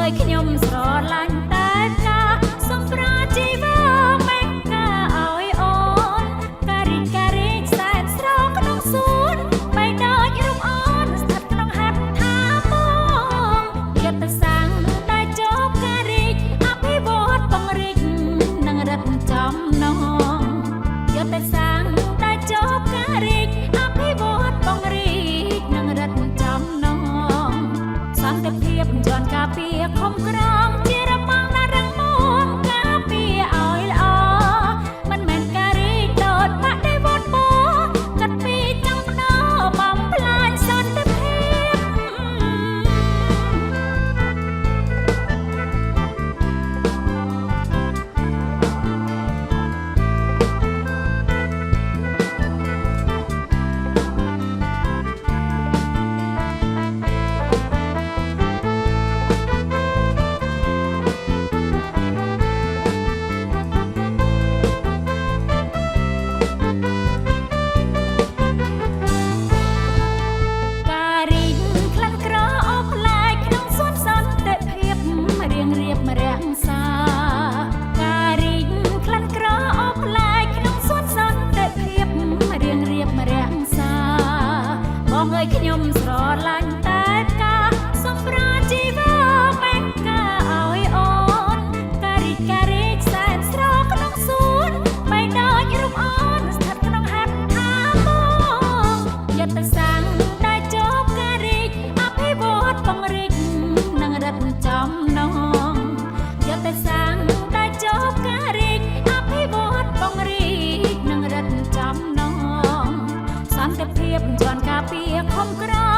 អើយខ្ញុំស្រឡាញ់តែការសំប្រាជីវ៉ាមេកាឲ្យអូនការីសែនស្រស់ក្នុងសួនបៃដូចរូបអូនស្ថិតក្នុងហត្ថថាបងយុទ្ធសាស្ត្រតែជោគការីអភិវឌ្ឍបង្រិចនឹងរឹតចំណងយុទ្ធសាស្ត្រតែជោគការីអភិវឌ្ឍបង្រិចនឹងរឹតចំណងសន្តិភាពជន់ការពារខំក្រងជារបាំងណារឹងមាំការពារឲ្យល្អមិនមែនការរីកដូចបាក់ដេវត្តពោកាត់ពីចាំដោបំផ្លាញសន្តិភាពខ្ញុំស្រឡាញ់តែការសម្រាជីវ៉ាមេកាឲ្យអូនការីសែនស្រស់ក្នុងសួនបៃដូចរូបអូនស្ថិតក្នុងហត្ថថាបងយុទ្ធសាស្ត្រដែលជោគការីអភិវឌ្ឍបង្រិចនឹងរឹតចំណងយុទ្ធសាស្ត្រដែលជោគការីអភិវឌ្ឍបង្រិចនឹងរឹតចំណងសន្តិភាពជន់ការពារខំក្រ